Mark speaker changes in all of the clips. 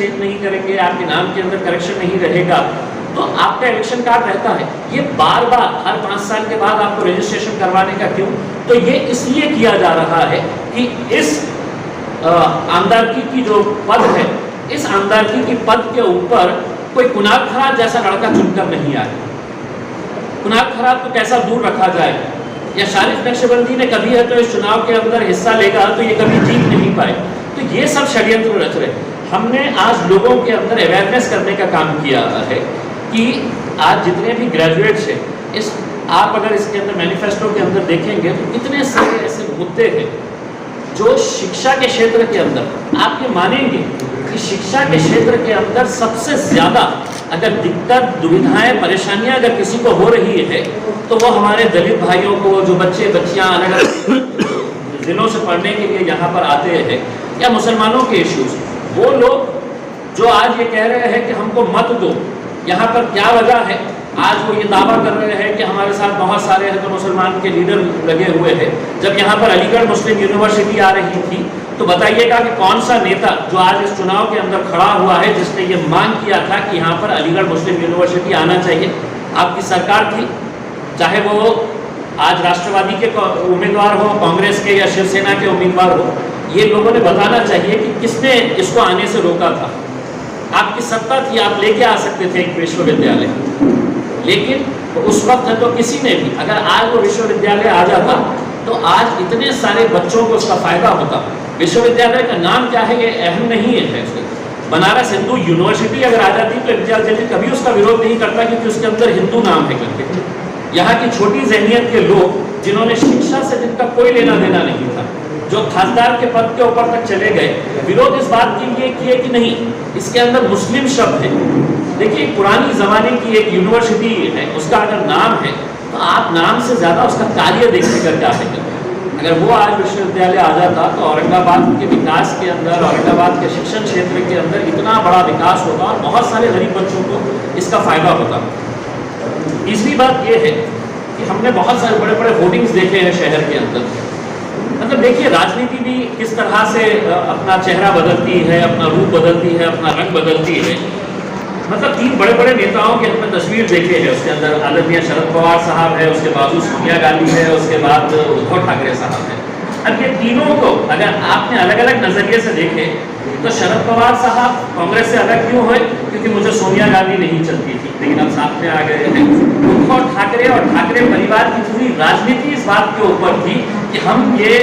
Speaker 1: Change नहीं करेंगे, आपके नाम के अंदर करेक्शन नहीं रहेगा, तो आपका इलेक्शन कार्ड रहता है। ये बार बार हर 5 साल के बाद आपको रजिस्ट्रेशन करवाने का क्यों? तो ये इसलिए किया जा रहा है कि इस आमदारकी की जो पद है, इस आमदारकी की पद के ऊपर कोई कुनाल खराज जैसा लड़का चुनकर नहीं आए। कुनाल खराज को कैसा दूर रखा जाए, या शारिफ नक्शबंदी ने कभी है तो इस चुनाव के अंदर हिस्सा लेगा तो ये कभी जीत नहीं पाए। तो ये सब षड्यंत्र रच रहे। हमने आज लोगों के अंदर अवेयरनेस करने का काम किया है कि आज जितने भी ग्रेजुएट्स हैं, इस आप अगर इसके अंदर मैनिफेस्टो के अंदर देखेंगे तो कितने सारे ऐसे मुद्दे हैं जो शिक्षा के क्षेत्र के अंदर, आप ये मानेंगे कि शिक्षा के क्षेत्र के अंदर सबसे ज़्यादा अगर दिक्कत, दुविधाएं, परेशानियां अगर किसी को हो रही है तो वो हमारे दलित भाइयों को, जो बच्चे बच्चियां अलग अलग जिलों से पढ़ने के लिए यहाँ पर आते हैं, या मुसलमानों के इश्यूज, वो लोग जो आज ये कह रहे हैं कि हमको मत दो, यहाँ पर क्या वजह है? आज वो ये दावा कर रहे हैं कि हमारे साथ बहुत सारे हैं तो मुसलमान के लीडर लगे हुए हैं। जब यहाँ पर अलीगढ़ मुस्लिम यूनिवर्सिटी आ रही थी तो बताइएगा कि कौन सा नेता जो आज इस चुनाव के अंदर खड़ा हुआ है जिसने ये मांग किया था कि यहाँ पर अलीगढ़ मुस्लिम यूनिवर्सिटी आना चाहिए? आपकी सरकार थी, चाहे वो आज राष्ट्रवादी के उम्मीदवार हो, कांग्रेस के या शिवसेना के उम्मीदवार हो। ये लोगों ने बताना चाहिए कि किसने इसको आने से रोका था। आपकी सत्ता थी, आप लेके आ सकते थे एक विश्वविद्यालय, लेकिन उस वक्त तो किसी ने भी, अगर आज वो विश्वविद्यालय आ जाता तो आज इतने सारे बच्चों को उसका फायदा होता। विश्वविद्यालय का नाम क्या है ये अहम नहीं है। बनारस हिंदू यूनिवर्सिटी अगर आ जाती तो विद्यार्थी कभी उसका विरोध नहीं करता क्योंकि उसके अंदर हिंदू नाम है करके। यहाँ की छोटी जहनियत के लोग जिन्होंने शिक्षा से जिनका कोई लेना देना नहीं था, जो खासदार के पद के ऊपर तक चले गए, विरोध इस बात के लिए किए कि नहीं इसके अंदर मुस्लिम शब्द है। देखिए पुरानी जमाने की एक यूनिवर्सिटी है, उसका अगर नाम है तो आप नाम से ज्यादा उसका कार्य देखने का क्या है। अगर वो आज विश्वविद्यालय आ जाता तो औरंगाबाद के विकास के अंदर, औरंगाबाद के शिक्षण क्षेत्र के अंदर इतना बड़ा विकास होता और बहुत सारे गरीब बच्चों को इसका फायदा होता। तीसरी बात ये है कि हमने बहुत सारे बड़े बड़े होर्डिंग्स देखे हैं शहर के अंदर। मतलब देखिए राजनीति भी किस तरह से अपना चेहरा बदलती है, अपना रूप बदलती है, अपना रंग बदलती है। मतलब 3 बड़े बड़े नेताओं की हमने तस्वीर देखे हैं, उसके अंदर आदरणीय शरद पवार साहब है, उसके बाद सोनिया गांधी है, उसके बाद उद्धव ठाकरे साहब है। अब ये तीनों को अगर आपने अलग अलग नजरिए से देखे तो शरद पवार साहब कांग्रेस से अलग क्यों हुए? क्योंकि मुझे सोनिया गांधी नहीं चलती थी, लेकिन अब साथ में आ गए हैं। उद्धव ठाकरे और ठाकरे परिवार की पूरी राजनीति इस बात के ऊपर थी कि हम ये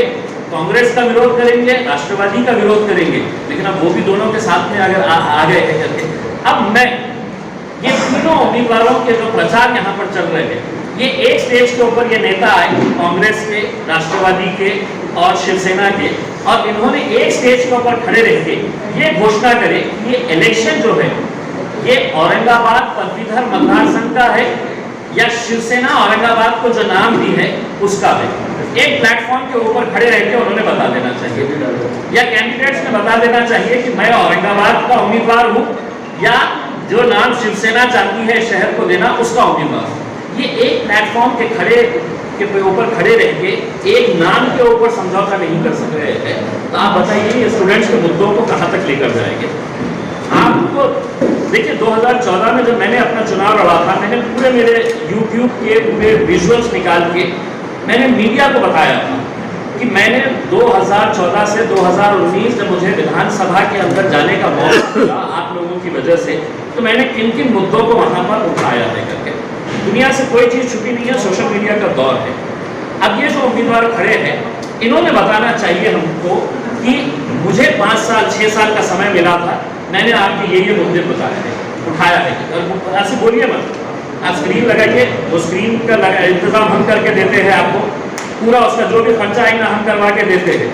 Speaker 1: कांग्रेस का विरोध करेंगे, राष्ट्रवादी का विरोध करेंगे, लेकिन अब वो भी दोनों के साथ में अगर आ गए हैं करके। अब मैं ये तीनों उम्मीदवारों के जो प्रचार यहाँ पर चल रहे हैं, ये एक स्टेज के ऊपर ये नेता आए कांग्रेस के, राष्ट्रवादी के और शिवसेना के, और इन्होंने एक स्टेज के ऊपर खड़े रह के ये घोषणा करे कि ये इलेक्शन जो है ये औरंगाबाद पदवीधर मतदार संघ का है या शिवसेना औरंगाबाद को जो नाम दी है उसका है। एक प्लेटफॉर्म के ऊपर खड़े रह के उन्होंने बता देना चाहिए, या कैंडिडेट्स ने बता देना चाहिए कि मैं औरंगाबाद का उम्मीदवार हूँ या जो नाम शिवसेना चाहती है शहर को देना उसका उम्मीदवार। ये एक प्लेटफॉर्म के ऊपर खड़े रह के एक नाम के ऊपर समझौता नहीं कर सक रहे हैं, तो आप बताइए ये स्टूडेंट्स के मुद्दों को कहाँ तक लेकर जाएंगे? आपको देखिए 2014 में जब मैंने अपना चुनाव लड़ा था, मैंने पूरे मेरे YouTube के पूरे विजुअल्स निकाल के मैंने मीडिया को बताया था कि मैंने 2014 से 2019 जब मुझे विधानसभा के अंदर जाने का मौका मिला आप लोगों की वजह से, तो मैंने किन किन मुद्दों को वहाँ पर उठाया है करके। दुनिया से कोई चीज़ छुपी नहीं है, सोशल मीडिया का दौर है। अब ये जो उम्मीदवार खड़े हैं इन्होंने बताना चाहिए हमको कि मुझे 5 साल 6 साल का समय मिला था, मैंने आपके ये मुद्दे बताए हैं, उठाया है। ऐसे बोलिए मत, आप स्क्रीन लगाइए, वो स्क्रीन का इंतजाम हम करके देते हैं आपको, पूरा उसका जो भी खर्चा आएगा हम करवा के देते हैं।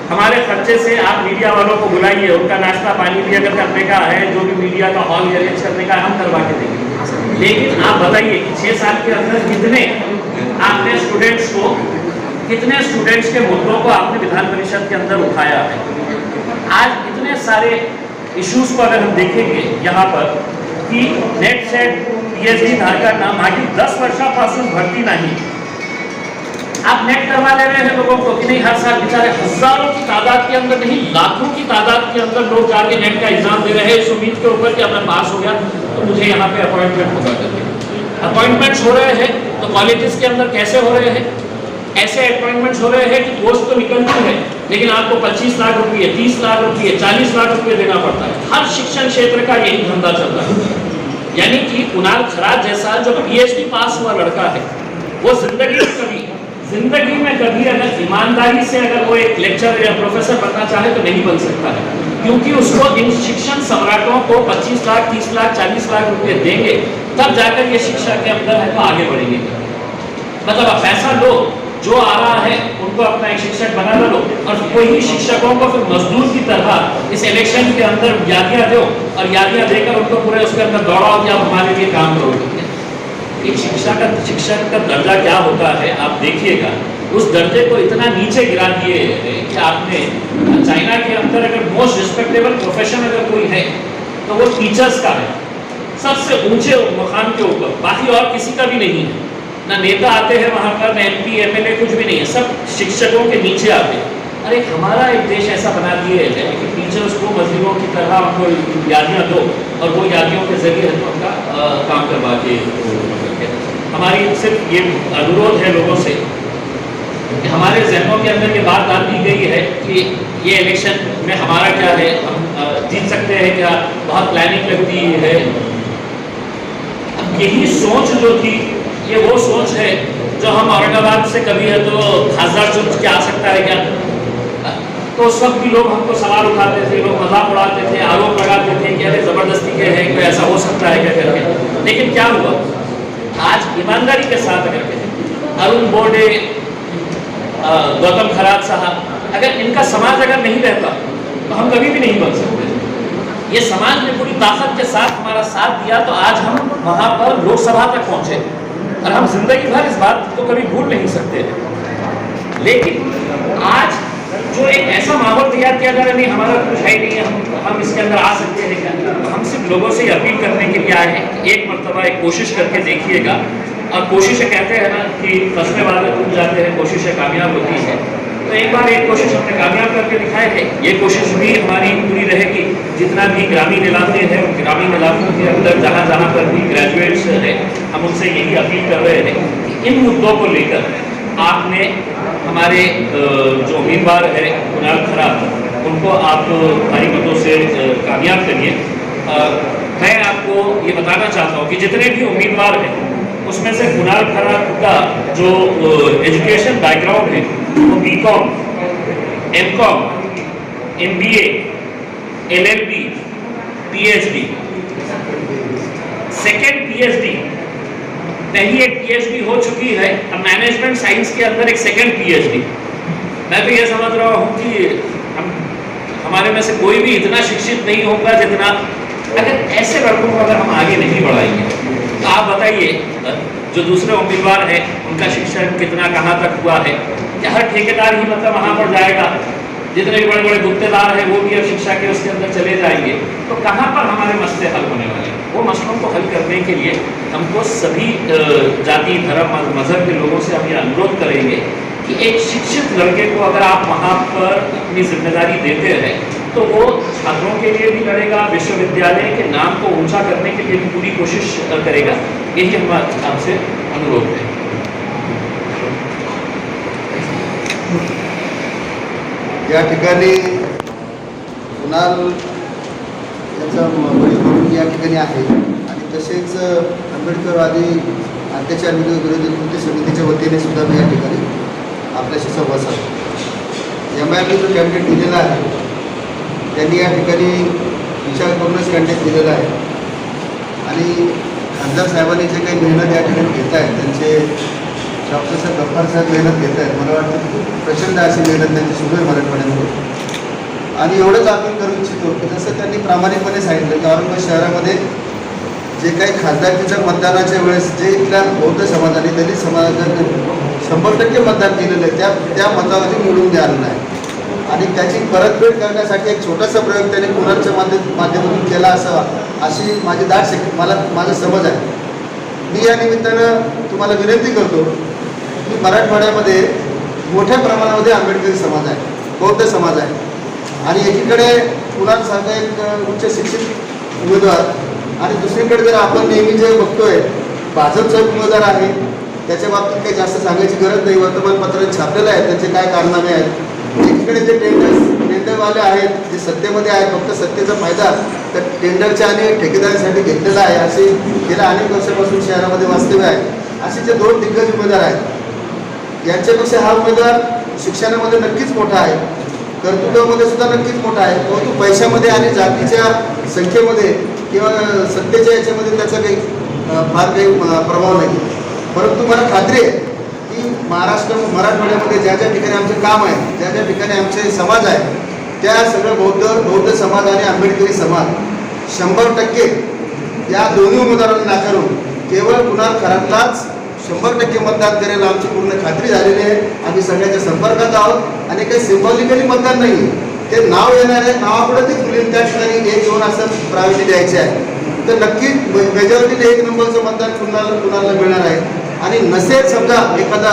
Speaker 1: हमारे खर्चे से आप मीडिया वालों को बुलाइए, उनका नाश्ता पानी भी अगर करने का है, जो भी मीडिया का हॉल अरेंज करने का हम करवा के देंगे। लेकिन आप बताइए कि 6 साल के अंदर कितने आपने स्टूडेंट्स को, कितने स्टूडेंट्स के मुद्दों को आपने विधान परिषद के अंदर उठाया है? आज इतने सारे इश्यूज को अगर हम देखेंगे यहाँ पर कि नेट सेट PhD धारकांना मागील 10 वर्षापासून भरती नाही। आप नेट करवा ले रहे हैं लोगों को कि नहीं, हर साल बेचारे हजारों की तादाद के अंदर नहीं लाखों की तादाद के अंदर लोग जाके नेट का एग्जाम दे रहे हैं इस उम्मीद के ऊपर कि अब मैं पास हो गया तो मुझे यहाँ पे अपॉइंटमेंट होगा करके। अपॉइंटमेंट्स हो रहे हैं तो कॉलेजेस के अंदर कैसे हो रहे हैं, ऐसे अपॉइंटमेंट्स हो रहे हैं कि पोस्ट तो निकलती है लेकिन आपको 25 लाख रुपये, 30 लाख रुपये, 40 लाख रुपये देना पड़ता है। हर शिक्षण क्षेत्र का यही धंधा चल रहा है। यानी कि कुणाल खरात जैसा जो PhD पास हुआ लड़का है वो जिंदगी में कभी अगर ईमानदारी से अगर वो एक लेक्चर या प्रोफेसर बनना चाहे तो नहीं बन सकता है, क्योंकि उसको इन शिक्षण सम्राटों को 25 लाख, 30 लाख, 40 लाख रुपए देंगे तब जाकर ये शिक्षा के अंदर है तो आगे बढ़ेंगे। मतलब आप पैसा लो, जो आ रहा है उनको अपना एक शिक्षक बना लो और वही शिक्षकों को फिर मजदूर की तरह इस इलेक्शन के अंदर यादियां दो और यादियां देकर उनको पूरे उसके अंदर दौड़ाओ कि आप हमारे लिए काम करो। एक शिक्षक का दर्जा क्या होता है आप देखिएगा, उस दर्जे को इतना नीचे गिरा दिए कि आपने चाइना के अंदर अगर मोस्ट रिस्पेक्टेबल प्रोफेशन अगर कोई है तो वो टीचर्स का है, सबसे ऊंचे मुकाम के ऊपर, बाकी और किसी का भी नहीं है। ना नेता आते हैं वहाँ पर, ना MP MLA, कुछ भी नहीं है, सब शिक्षकों के नीचे आते हैं। अरे हमारा एक देश ऐसा बना दिए है कि टीचर्स को मजदूरों की तरह उनको यादियाँ दो और वो यादियों के जरिए उनका काम करवा के। हमारी सिर्फ ये अनुरोध है लोगों से कि हमारे जहनों के अंदर ये बात डाल दी गई है कि ये इलेक्शन में हमारा क्या है, हम जीत सकते हैं क्या, बहुत प्लानिंग लगती है। अब यही सोच जो थी ये वो सोच है जो हम औरंगाबाद से कभी है तो खासदार चुन के आ सकता है क्या, तो सब भी लोग हमको सवाल उठाते थे, लोग मजाक उड़ाते थे, आरोप लगाते थे कि अरे जबरदस्ती के है, कोई ऐसा हो सकता है क्या करके। लेकिन क्या हुआ, आज ईमानदारी के साथ अगर कहें अरुण बोर्डे, गौतम खरात साहब, अगर इनका समाज अगर नहीं रहता तो हम कभी भी नहीं बन सकते। ये समाज ने पूरी ताकत के साथ हमारा साथ दिया तो आज हम वहाँ पर लोकसभा तक पहुँचे और हम जिंदगी भर इस बात को कभी भूल नहीं सकते। लेकिन आज जो एक ऐसा माहौल तैयार किया जा रहा है, नहीं हमारा कुछ है नहीं है, हम इसके अंदर आ सकते हैं क्या, तो हम सिर्फ लोगों से अपील करने के लिए आए हैं कि एक मरतबा एक कोशिश करके देखिएगा। और कोशिशें कहते हैं ना कि फंसने वाले टूट जाते हैं, कोशिशें कामयाब होती है। तो एक बार एक कोशिश हमने कामयाब करके दिखाए थे, ये कोशिश भी हमारी पूरी रहेगी। जितना भी ग्रामीण इलाके हैं उन ग्रामीण इलाकों के अंदर जहाँ जहाँ पर भी ग्रेजुएट्स हैं हम उनसे यही अपील कर रहे हैं कि इन मुद्दों को लेकर आपने हमारे जो उम्मीदवार है कुणाल खरात उनको आप भारी मतों से कामयाब करिए। मैं आपको ये बताना चाहता हूँ कि जितने भी उम्मीदवार हैं उसमें से कुणाल खरात का जो एजुकेशन बैकग्राउंड है वो BCom, MCom, MBA, LLB, PhD, second PhD, पहली एक PhD हो चुकी है, अब मैनेजमेंट साइंस के अंदर एक सेकेंड PhD। मैं तो ये समझ रहा हूँ कि हमारे में से कोई भी इतना शिक्षित नहीं होगा जितना, अगर ऐसे लड़कों को अगर हम आगे नहीं बढ़ाएंगे तो आप बताइए जो दूसरे उम्मीदवार हैं उनका शिक्षण कितना कहाँ तक हुआ है, या हर ठेकेदार ही मतलब वहाँ पर जाएगा, जितने भी बड़े बड़े गुत्तेदार हैं वो भी अब शिक्षा के उसके अंदर चले जाएंगे, तो कहाँ पर हमारे मसले हल होने वाले हैं। वो मसलों को हल करने के लिए हमको सभी जाति, धर्म, मजहब के लोगों से हम ये अनुरोध करेंगे कि एक शिक्षित लड़के को अगर आप वहाँ पर अपनी जिम्मेदारी देते हैं तो वो छात्रों के लिए भी लड़ेगा, विश्वविद्यालय के नाम को ऊंचा करने के लिए भी पूरी कोशिश करेगा। यही हम आपसे अनुरोध है।
Speaker 2: या ठिकाणी कुणाल याचा वडील म्हणून या ठिकाणी आहे आणि तसेच आंबेडकरवादी अत्याचार विरोधी कृती समितीच्या वतीने सुद्धा मी या ठिकाणी आपल्याशी संवाद साधतो। MIP जो कॅन्डिडेट दिलेला आहे त्यांनी या ठिकाणी विचार करूनच कॅन्डिडेट दिलेला आहे आणि खासदार साहेबांनी जे काही मेहनत या ठिकाणी घेत आहेत, त्यांचे डॉक्टर साहेब गफ्फार साहेब मेहनत घेत आहेत, मला वाटतं खूप प्रचंड अशी मेहनत त्यांची सुरू आहे मराठवाड्यामध्ये। आणि एवढंच अपील करू इच्छितो की जसं त्यांनी प्रामाणिकपणे सांगितलं की औरंगाबाद शहरामध्ये जे काही खासदारकीच्या मतदानाच्या वेळेस जे इथल्या बौद्ध समाजाने, दलित समाजाने 100% मतदान केलेलं आहे त्या मतावरती निवडून द्यायला नाही आणि त्याची परतफेड करण्यासाठी एक छोटासा प्रयोग त्यांनी कुणालच्या माध्यमातून केला असावा अशी माझी माझा समज आहे। मी या निमित्तानं तुम्हाला विनंती करतो की मराठवाड्यामध्ये मोठ्या प्रमाणामध्ये आंबेडकरी समाज आहे, बौद्ध समाज आहे. आणि एकीकडे पुण्यासारखा एक उच्च शिक्षित उमेदवार आणि दुसरीकडे जर आपण नेहमी जे बघतोय भाजपचा उमेदवार आहे, त्याच्या बाबतीत काही जास्त सांगायची गरज नाही. वर्तमानपत्रात छापलेलं आहे त्याचे काय कारनामे आहेत. एकीकडे जे टेंडरवाले आहेत जे सत्तेमध्ये आहेत, फक्त सत्तेचा फायदा तर टेंडरच्या आणि ठेकेदारासाठी घेतलेला आहे, असे गेल्या अनेक वर्षापासून शहरामध्ये वास्तव्य आहे. असे जे दोन दिग्गज उमेदवार आहेत, यांच्यापेक्षा हा उमेदवार शिक्षणामध्ये नक्कीच मोठा आहे, कर्तृत्वामध्ये सुद्धा नक्कीच मोठा आहे. परंतु पैशामध्ये आणि जातीच्या संख्येमध्ये किंवा सत्तेच्या याच्यामध्ये त्याचा काही फार काही प्रभाव नाही. परंतु मला खात्री आहे की मराठवाड्यामध्ये ज्या ज्या ठिकाणी आमचं काम आहे, ज्या ज्या ठिकाणी आमचे समाज आहे, त्या सगळं बौद्ध समाज आणि आंबेडकरी समाज 100% या दोन्ही उमेदवारांना नाकारून केवळ कुणाल खरातलाच 100% मतदान करायला आमची पूर्ण खात्री झालेली आहे. आम्ही सगळ्याच्या संपर्कात आहोत आणि काही सिम्बॉलिकली मतदान नाही, ते नाव येणार आहे, नावापुढे ते खुलील त्या ठिकाणी 1-2 असं प्रायोरिटी द्यायचे आहे. तर नक्कीच मेजॉरिटीने 1 नंबरचं मतदान कुणाला मिळणार आहे. आणि नसेल समजा एखादा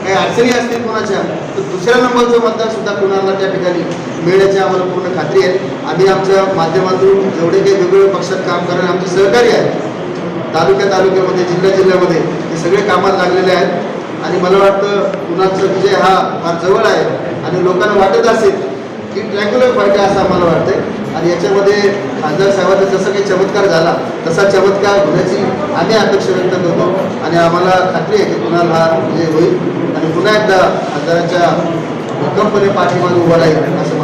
Speaker 2: काही अडचणी असतील कोणाच्या, तर दुसऱ्या नंबरचं मतदान सुद्धा कुणाला त्या ठिकाणी मिळण्याची आम्हाला पूर्ण खात्री आहे. आम्ही आमच्या माध्यमातून जेवढे काही वेगवेगळ्या पक्षात काम करणारे आमचे सहकारी आहेत, तालुक्यामध्ये जिल्ह्यामध्ये हे सगळे कामात लागलेले आहेत. आणि मला वाटतं कुणाचा विजय हा फार जवळ आहे आणि लोकांना वाटत असेल की ट्रँग्युलर फाईट आहे असं आम्हाला वाटतंय. आणि याच्यामध्ये खासदार साहेबांचा जसं काही चमत्कार झाला तसा चमत्कार होण्याची आम्ही अपेक्षा व्यक्त करतो. आणि आम्हाला खात्री आहे की कुणाल हा विजय होईल आणि पुन्हा एकदा खासदाराच्या भक्कमपणे पाठीमागे उभा राहील असं